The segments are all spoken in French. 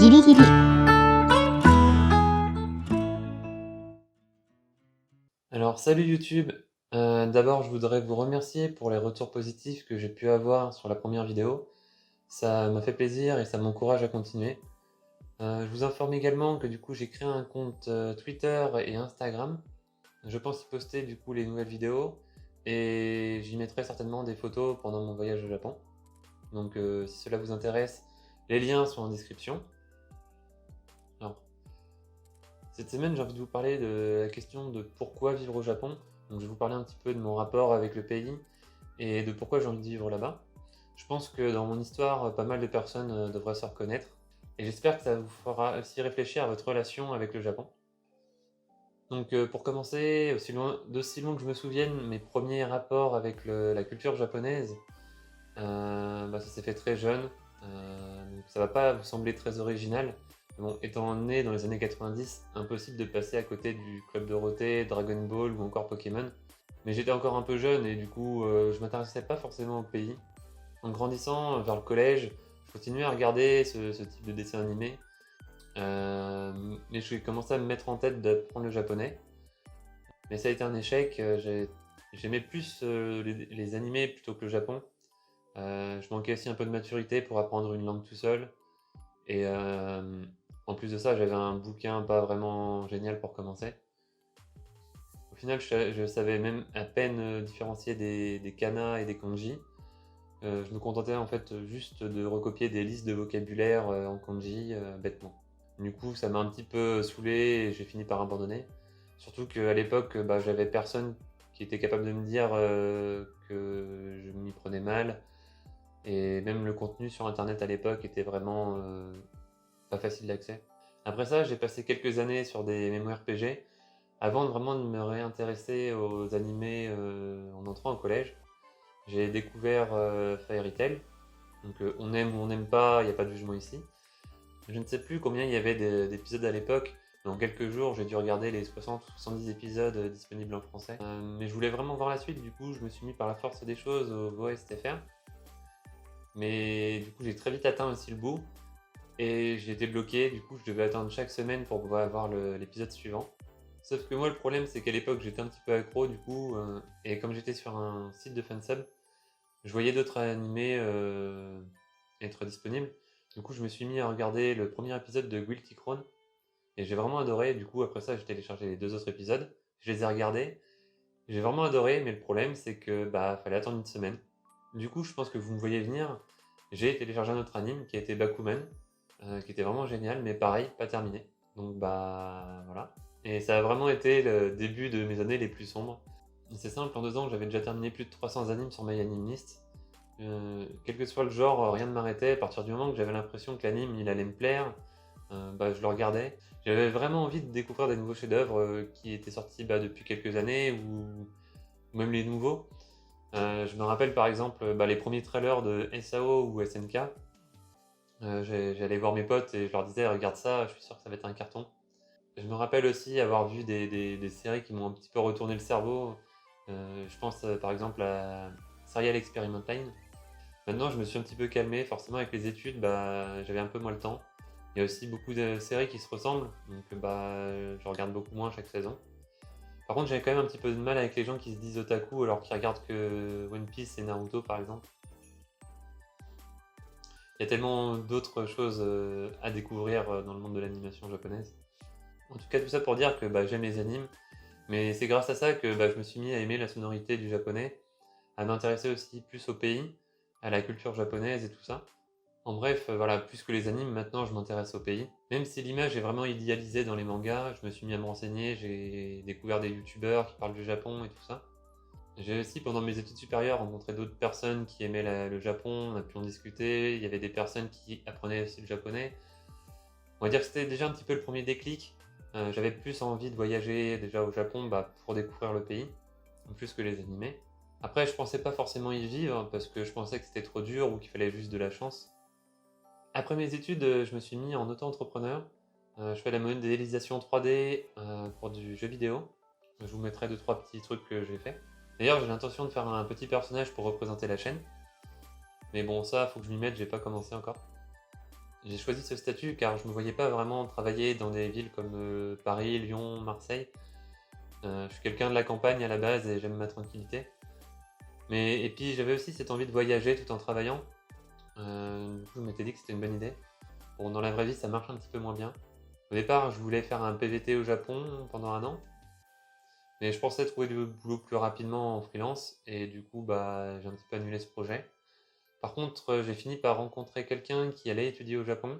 ギリギリ。Alors, salut YouTube. D'abord, je voudrais vous remercier pour les retours positifs que j'ai pu avoir sur la première vidéo. Ça m'a fait plaisir et ça m'encourage à continuer. Je vous informe également que du coup, j'ai créé un compte Twitter et Instagram. Je pense y poster du coup les nouvelles vidéos et j'y mettrai certainement des photos pendant mon voyage au Japon. Donc, si cela vous intéresse, les liens sont en description. Alors, cette semaine, j'ai envie de vous parler de la question de pourquoi vivre au Japon. Donc, je vais vous parler un petit peu de mon rapport avec le pays et de pourquoi j'ai envie de vivre là-bas. Je pense que dans mon histoire, pas mal de personnes devraient se reconnaître. Et j'espère que ça vous fera aussi réfléchir à votre relation avec le Japon. Donc pour commencer, d'aussi loin que je me souvienne, mes premiers rapports avec la culture japonaise, ça s'est fait très jeune. Donc ça va pas vous sembler très original. Mais bon, étant né dans les années 90, impossible de passer à côté du Club Dorothée, Dragon Ball ou encore Pokémon. Mais j'étais encore un peu jeune et du coup je m'intéressais pas forcément au pays. En grandissant vers le collège, je continuais à regarder ce type de dessin animé, mais j'ai commencé à me mettre en tête d'apprendre le japonais. Mais ça a été un échec, j'aimais plus les animés plutôt que le Japon. Je manquais aussi un peu de maturité pour apprendre une langue tout seul. Et en plus de ça, j'avais un bouquin pas vraiment génial pour commencer. Au final, je savais même à peine différencier des kana et des kanji. Je me contentais en fait juste de recopier des listes de vocabulaire en kanji bêtement. Du coup, ça m'a un petit peu saoulé et j'ai fini par abandonner. Surtout qu'à l'époque, j'avais personne qui était capable de me dire que je m'y prenais mal. Et même le contenu sur internet à l'époque était vraiment pas facile d'accès. Après ça, j'ai passé quelques années sur des MMORPG avant vraiment de me réintéresser aux animés en entrant au collège. J'ai découvert Fairy Tail. Donc on aime ou on n'aime pas, il n'y a pas de jugement ici. Je ne sais plus combien il y avait d'épisodes à l'époque, mais en quelques jours j'ai dû regarder les 60 ou 70 épisodes disponibles en français. Mais je voulais vraiment voir la suite, du coup je me suis mis par la force des choses au VOSTFR. Mais du coup j'ai très vite atteint aussi le bout, et j'ai été bloqué, du coup je devais attendre chaque semaine pour pouvoir avoir l'épisode suivant. Sauf que moi le problème c'est qu'à l'époque j'étais un petit peu accro du coup, et comme j'étais sur un site de fansub, je voyais d'autres animés être disponibles. Du coup, je me suis mis à regarder le premier épisode de Guilty Crown et j'ai vraiment adoré. Du coup, après ça, j'ai téléchargé les deux autres épisodes. Je les ai regardés. J'ai vraiment adoré, mais le problème, c'est que fallait attendre une semaine. Du coup, je pense que vous me voyez venir. J'ai téléchargé un autre anime qui a été Bakuman, qui était vraiment génial, mais pareil, pas terminé. Donc voilà. Et ça a vraiment été le début de mes années les plus sombres. C'est simple, en 2 ans, j'avais déjà terminé plus de 300 animes sur My Anime List. Quel que soit le genre, rien ne m'arrêtait. À partir du moment que j'avais l'impression que l'anime il allait me plaire, je le regardais. J'avais vraiment envie de découvrir des nouveaux chefs-d'œuvre qui étaient sortis depuis quelques années ou même les nouveaux. Je me rappelle par exemple les premiers trailers de SAO ou SNK. J'allais voir mes potes et je leur disais regarde ça, je suis sûr que ça va être un carton. Je me rappelle aussi avoir vu des séries qui m'ont un petit peu retourné le cerveau. Je pense par exemple à Serial Experiment Line. Maintenant, je me suis un petit peu calmé. Forcément, avec les études, j'avais un peu moins le temps. Il y a aussi beaucoup de séries qui se ressemblent, donc je regarde beaucoup moins chaque saison. Par contre, j'avais quand même un petit peu de mal avec les gens qui se disent otaku alors qu'ils regardent que One Piece et Naruto, par exemple. Il y a tellement d'autres choses à découvrir dans le monde de l'animation japonaise. En tout cas, tout ça pour dire que j'aime les animes, mais c'est grâce à ça que je me suis mis à aimer la sonorité du japonais, à m'intéresser aussi plus au pays, à la culture japonaise et tout ça. En bref, voilà, plus que les animes, maintenant je m'intéresse au pays. Même si l'image est vraiment idéalisée dans les mangas, je me suis mis à me renseigner, j'ai découvert des youtubeurs qui parlent du Japon et tout ça. J'ai aussi, pendant mes études supérieures, rencontré d'autres personnes qui aimaient le Japon, on a pu en discuter, il y avait des personnes qui apprenaient aussi le japonais. On va dire que c'était déjà un petit peu le premier déclic. J'avais plus envie de voyager déjà au Japon pour découvrir le pays, plus que les animés. Après, je pensais pas forcément y vivre parce que je pensais que c'était trop dur ou qu'il fallait juste de la chance. Après mes études, je me suis mis en auto-entrepreneur. Je fais la modélisation 3D pour du jeu vidéo. Je vous mettrai 2-3 petits trucs que j'ai fait. D'ailleurs, j'ai l'intention de faire un petit personnage pour représenter la chaîne. Mais bon, ça, faut que je m'y mette, j'ai pas commencé encore. J'ai choisi ce statut car je ne me voyais pas vraiment travailler dans des villes comme Paris, Lyon, Marseille. Je suis quelqu'un de la campagne à la base et j'aime ma tranquillité. Et puis j'avais aussi cette envie de voyager tout en travaillant. Du coup, je m'étais dit que c'était une bonne idée. Bon, dans la vraie vie, ça marche un petit peu moins bien. Au départ, je voulais faire un PVT au Japon pendant 1 an, mais je pensais trouver du boulot plus rapidement en freelance, et du coup, bah, j'ai un petit peu annulé ce projet. Par contre, j'ai fini par rencontrer quelqu'un qui allait étudier au Japon,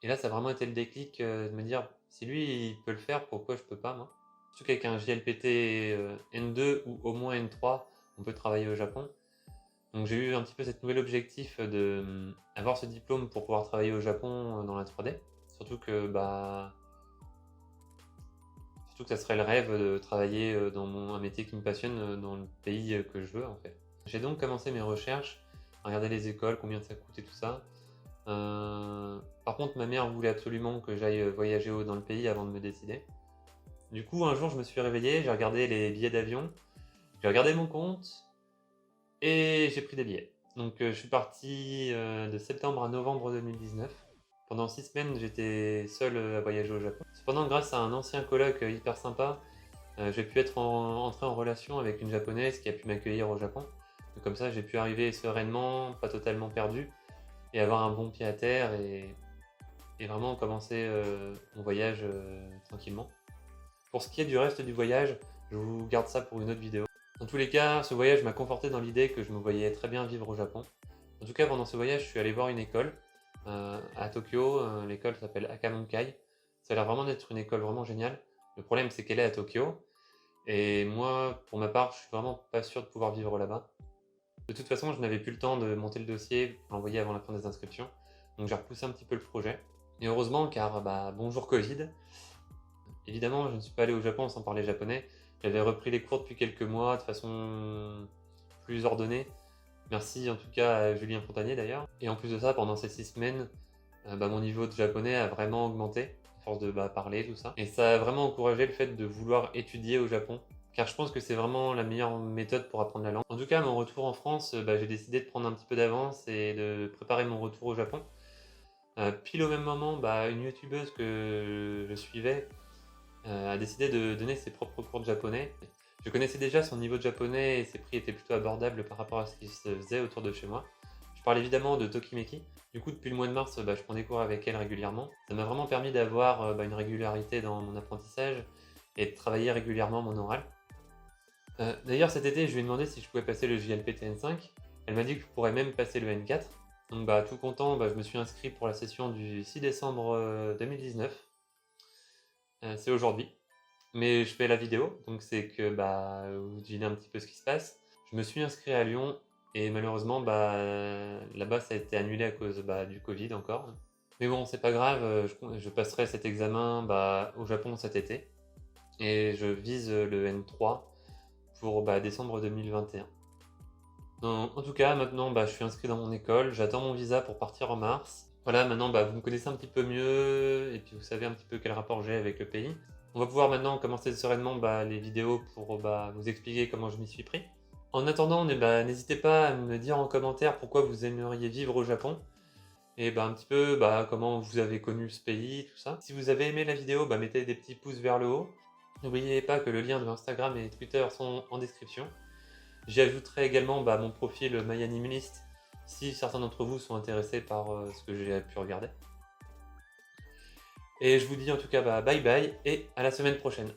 et là, ça a vraiment été le déclic de me dire, si lui, il peut le faire, pourquoi je peux pas, moi? Surtout qu'avec un JLPT N2 ou au moins N3, on peut travailler au Japon. Donc j'ai eu un petit peu cet nouvel objectif de avoir ce diplôme pour pouvoir travailler au Japon dans la 3D. Surtout que bah surtout que ça serait le rêve de travailler dans un métier qui me passionne dans le pays que je veux en fait. J'ai donc commencé mes recherches, à regarder les écoles, combien ça coûte et tout ça. Par contre, ma mère voulait absolument que j'aille voyager dans le pays avant de me décider. Du coup, un jour, je me suis réveillé, j'ai regardé les billets d'avion, j'ai regardé mon compte et j'ai pris des billets. Donc, je suis parti de septembre à novembre 2019. Pendant 6 semaines, j'étais seul à voyager au Japon. Cependant, grâce à un ancien coloc hyper sympa, j'ai pu entrer en relation avec une japonaise qui a pu m'accueillir au Japon. Donc, comme ça, j'ai pu arriver sereinement, pas totalement perdu, et avoir un bon pied à terre et vraiment commencer mon voyage tranquillement. Pour ce qui est du reste du voyage, je vous garde ça pour une autre vidéo. Dans tous les cas, ce voyage m'a conforté dans l'idée que je me voyais très bien vivre au Japon. En tout cas, pendant ce voyage, je suis allé voir une école à Tokyo. L'école s'appelle Akamonkai. Ça a l'air vraiment d'être une école vraiment géniale. Le problème, c'est qu'elle est à Tokyo. Et moi, pour ma part, je suis vraiment pas sûr de pouvoir vivre là-bas. De toute façon, je n'avais plus le temps de monter le dossier pour l'envoyer avant la fin des inscriptions. Donc j'ai repoussé un petit peu le projet. Et heureusement, car bah, bonjour Covid. Évidemment, je ne suis pas allé au Japon sans parler japonais. J'avais repris les cours depuis quelques mois de façon plus ordonnée. Merci en tout cas à Julien Fontanier d'ailleurs. Et en plus de ça, pendant ces 6 semaines, bah, mon niveau de japonais a vraiment augmenté, à force de parler, tout ça. Et ça a vraiment encouragé le fait de vouloir étudier au Japon, car je pense que c'est vraiment la meilleure méthode pour apprendre la langue. En tout cas, à mon retour en France, bah, j'ai décidé de prendre un petit peu d'avance et de préparer mon retour au Japon. Pile au même moment, bah, une youtubeuse que je suivais a décidé de donner ses propres cours de japonais. Je connaissais déjà son niveau de japonais et ses prix étaient plutôt abordables par rapport à ce qui se faisait autour de chez moi. Je parle évidemment de Tokimeki. Du coup, depuis le mois de mars, bah, je prends des cours avec elle régulièrement. Ça m'a vraiment permis d'avoir une régularité dans mon apprentissage et de travailler régulièrement mon oral. D'ailleurs, cet été, je lui ai demandé si je pouvais passer le JLPT N5. Elle m'a dit que je pourrais même passer le N4. Donc, bah, tout content, bah, je me suis inscrit pour la session du 6 décembre 2019. C'est aujourd'hui. Mais je fais la vidéo, donc c'est que bah, vous devinez un petit peu ce qui se passe. Je me suis inscrit à Lyon et malheureusement bah, là-bas ça a été annulé à cause bah, du Covid encore. Mais bon, c'est pas grave, je passerai cet examen bah, au Japon cet été et je vise le N3 pour bah, décembre 2021. En tout cas, maintenant bah, je suis inscrit dans mon école, j'attends mon visa pour partir en mars. Voilà, maintenant bah, vous me connaissez un petit peu mieux et puis vous savez un petit peu quel rapport j'ai avec le pays. On va pouvoir maintenant commencer sereinement les vidéos pour vous expliquer comment je m'y suis pris. En attendant, n'hésitez pas à me dire en commentaire pourquoi vous aimeriez vivre au Japon et un petit peu comment vous avez connu ce pays, tout ça. Si vous avez aimé la vidéo, mettez des petits pouces vers le haut. N'oubliez pas que le lien de Instagram et Twitter sont en description. J'y ajouterai également mon profil MyAnimeList si certains d'entre vous sont intéressés par ce que j'ai pu regarder. Et je vous dis en tout cas bye bye et à la semaine prochaine.